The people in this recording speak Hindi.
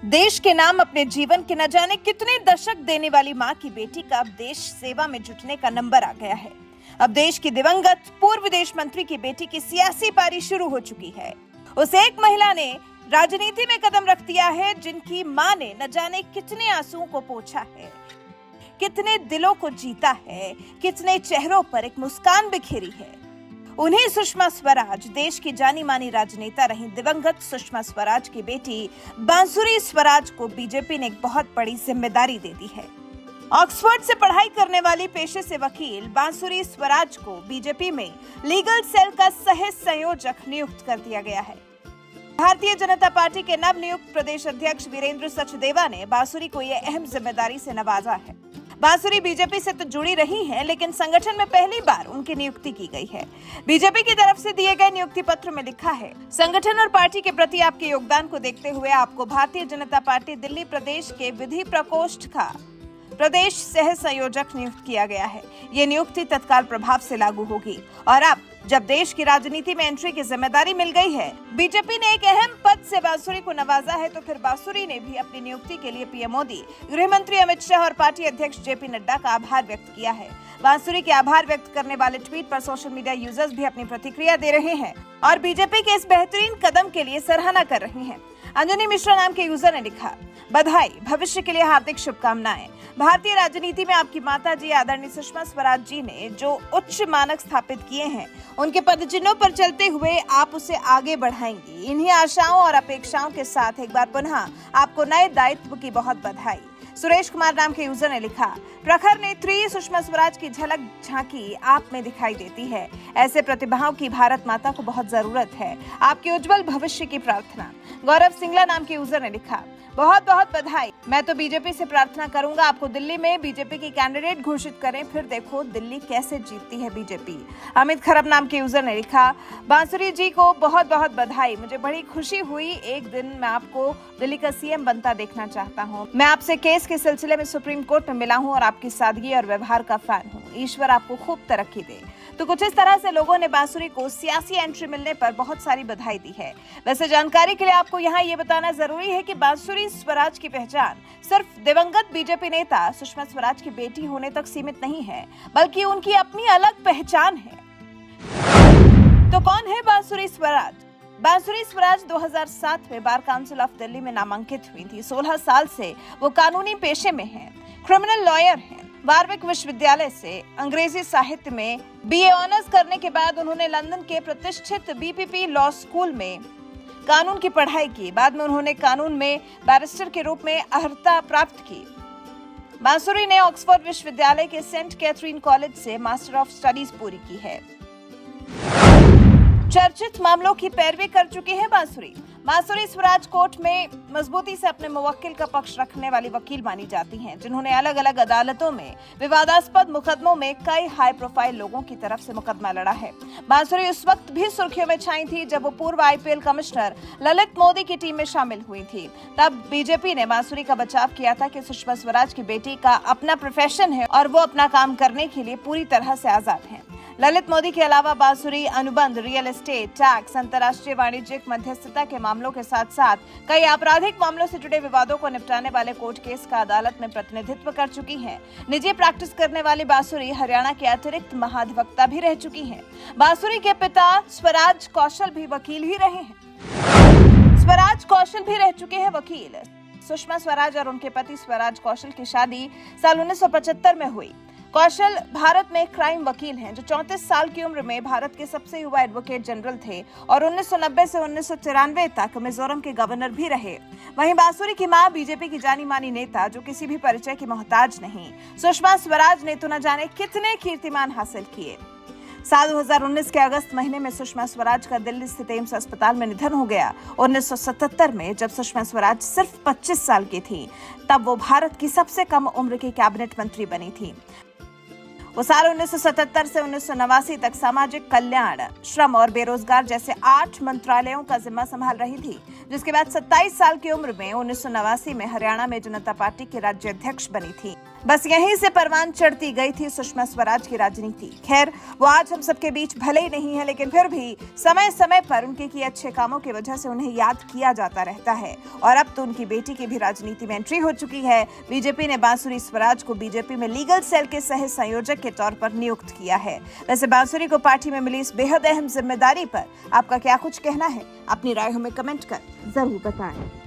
देश के नाम अपने जीवन के न जाने कितने दशक देने वाली मां की बेटी का अब देश सेवा में जुटने का नंबर आ गया है। अब देश की दिवंगत पूर्व विदेश मंत्री की बेटी की सियासी पारी शुरू हो चुकी है। उस एक महिला ने राजनीति में कदम रख दिया है जिनकी मां ने न जाने कितने आंसुओं को पोंछा है, कितने दिलों को जीता है, कितने चेहरों पर एक मुस्कान बिखेरी है। उन्हीं सुषमा स्वराज, देश की जानी मानी राजनेता रही दिवंगत सुषमा स्वराज की बेटी बांसुरी स्वराज को बीजेपी ने एक बहुत बड़ी जिम्मेदारी दे दी है। ऑक्सफोर्ड से पढ़ाई करने वाली पेशे से वकील बांसुरी स्वराज को बीजेपी में लीगल सेल का सह संयोजक नियुक्त कर दिया गया है। भारतीय जनता पार्टी के नवनियुक्त प्रदेश अध्यक्ष वीरेंद्र सचदेवा ने बांसुरी को यह अहम जिम्मेदारी से नवाजा है। बांसुरी बीजेपी से तो जुड़ी रही हैं, लेकिन संगठन में पहली बार उनकी नियुक्ति की गई है। बीजेपी की तरफ से दिए गए नियुक्ति पत्र में लिखा है, संगठन और पार्टी के प्रति आपके योगदान को देखते हुए आपको भारतीय जनता पार्टी दिल्ली प्रदेश के विधि प्रकोष्ठ का प्रदेश सह संयोजक नियुक्त किया गया है। ये नियुक्ति तत्काल प्रभाव से लागू होगी और अब जब देश की राजनीति में एंट्री की जिम्मेदारी मिल गई है, बीजेपी ने एक अहम पद से बांसुरी को नवाजा है, तो फिर बांसुरी ने भी अपनी नियुक्ति के लिए पीएम मोदी, गृह मंत्री अमित शाह और पार्टी अध्यक्ष जेपी नड्डा का आभार व्यक्त किया है। बांसुरी के आभार व्यक्त करने वाले ट्वीट पर सोशल मीडिया यूजर्स भी अपनी प्रतिक्रिया दे रहे हैं और बीजेपी के इस बेहतरीन कदम के लिए सराहना कर रहे हैं। अंजनी मिश्रा नाम के यूजर ने लिखा, बधाई, भविष्य के लिए हार्दिक शुभकामनाएं। भारतीय राजनीति में आपकी माता जी आदरणीय सुषमा स्वराज जी ने जो उच्च मानक स्थापित किए हैं, उनके पदचिन्हों पर चलते हुए आप उसे आगे बढ़ाएंगी। इन्हीं आशाओं और अपेक्षाओं के साथ एक बार पुनः आपको नए दायित्व की बहुत बधाई। सुरेश कुमार नाम के यूजर ने लिखा, प्रखर नेत्री सुषमा स्वराज की झलक झांकी आप में दिखाई देती है। ऐसे प्रतिभाओं की भारत माता को बहुत जरूरत है। आपके उज्जवल भविष्य की प्रार्थना। गौरव सिंगला नाम के यूजर ने लिखा, बहुत बहुत बधाई। मैं तो बीजेपी से प्रार्थना करूंगा आपको दिल्ली में बीजेपी की कैंडिडेट घोषित करें, फिर देखो दिल्ली कैसे जीतती है बीजेपी। अमित खरब नाम के यूजर ने लिखा, बांसुरी जी को बहुत बहुत बधाई। मुझे बड़ी खुशी हुई, एक दिन मैं आपको दिल्ली का सीएम बनता देखना चाहता हूँ। मैं आपसे केस के सिलसिले में सुप्रीम कोर्ट में मिला हूँ और आपकी सादगी और व्यवहार का फैन हूँ। ईश्वर आपको खूब तरक्की दे। तो कुछ इस तरह से लोगों ने बांसुरी को सियासी एंट्री मिलने पर बहुत सारी बधाई दी है। वैसे जानकारी के लिए आपको यहाँ ये बताना जरूरी है कि बांसुरी स्वराज की पहचान सिर्फ दिवंगत बीजेपी नेता सुषमा स्वराज की बेटी होने तक सीमित नहीं है, बल्कि उनकी अपनी अलग पहचान है। तो कौन है बांसुरी स्वराज? बांसुरी स्वराज 2007 में बार काउंसिल ऑफ दिल्ली में नामांकित हुई थी। 16 साल से वो कानूनी पेशे में हैं, क्रिमिनल लॉयर हैं। वार्विक विश्वविद्यालय से अंग्रेजी साहित्य में बीए ऑनर्स करने के बाद उन्होंने लंदन के प्रतिष्ठित बीपीपी लॉ स्कूल में कानून की पढ़ाई की। बाद में उन्होंने कानून में बैरिस्टर के रूप में अर्हता प्राप्त की। बांसुरी ने ऑक्सफोर्ड विश्वविद्यालय के सेंट कैथरीन कॉलेज से मास्टर ऑफ स्टडीज पूरी की है। चर्चित मामलों की पैरवी कर चुकी है बांसुरी। बांसुरी स्वराज कोर्ट में मजबूती से अपने मुवक्किल का पक्ष रखने वाली वकील मानी जाती हैं, जिन्होंने अलग अलग अदालतों में विवादास्पद मुकदमों में कई हाई प्रोफाइल लोगों की तरफ से मुकदमा लड़ा है। बांसुरी उस वक्त भी सुर्खियों में छाई थी जब वो पूर्व आईपीएल कमिश्नर ललित मोदी की टीम में शामिल हुई थी। तब बीजेपी ने बांसुरी का बचाव किया था कि सुषमा स्वराज की बेटी का अपना प्रोफेशन है और वो अपना काम करने के लिए पूरी तरह से आजाद है। ललित मोदी के अलावा बांसुरी अनुबंध, रियल एस्टेट, टैक्स, अंतर्राष्ट्रीय वाणिज्यिक मध्यस्थता के मामलों के साथ साथ कई आपराधिक मामलों से जुड़े विवादों को निपटाने वाले कोर्ट केस का अदालत में प्रतिनिधित्व कर चुकी हैं। निजी प्रैक्टिस करने वाली बांसुरी हरियाणा के अतिरिक्त महाधिवक्ता भी रह चुकी हैं। बांसुरी के पिता स्वराज कौशल भी वकील ही रहे हैं। स्वराज कौशल भी रह चुके हैं वकील। सुषमा स्वराज और उनके पति स्वराज कौशल की शादी साल 1975 में हुई। कौशल भारत में क्राइम वकील हैं, जो 34 साल की उम्र में भारत के सबसे युवा एडवोकेट जनरल थे और 1990 से 1993 तक मिजोरम के गवर्नर भी रहे। वहीं बांसुरी की मां बीजेपी की जानी मानी नेता, जो किसी भी परिचय की मोहताज नहीं। सुषमा स्वराज ने तो न जाने कितने कीर्तिमान हासिल किए। साल 2019 के अगस्त महीने में सुषमा स्वराज का दिल्ली स्थित एम्स अस्पताल में निधन हो गया। 1977 में जब सुषमा स्वराज सिर्फ 25 साल की थी, तब वो भारत की सबसे कम उम्र की कैबिनेट मंत्री बनी थी। वो साल 1977 से 1989 तक सामाजिक कल्याण, श्रम और बेरोजगार जैसे 8 मंत्रालयों का जिम्मा संभाल रही थी, जिसके बाद 27 साल की उम्र में 1989 में हरियाणा में जनता पार्टी की राज्य अध्यक्ष बनी थी। बस यहीं से परवान चढ़ती गई थी सुषमा स्वराज की राजनीति। खैर, वो आज हम सबके बीच भले ही नहीं है, लेकिन फिर भी समय समय पर उनके किए अच्छे कामों की वजह से उन्हें याद किया जाता रहता है। और अब तो उनकी बेटी की भी राजनीति में एंट्री हो चुकी है। बीजेपी ने बांसुरी स्वराज को बीजेपी में लीगल सेल के सह संयोजक के तौर पर नियुक्त किया है। वैसे बांसुरी को पार्टी में मिली इस बेहद अहम जिम्मेदारी पर आपका क्या कुछ कहना है? अपनी राय हमें कमेंट कर जरूर बताएं।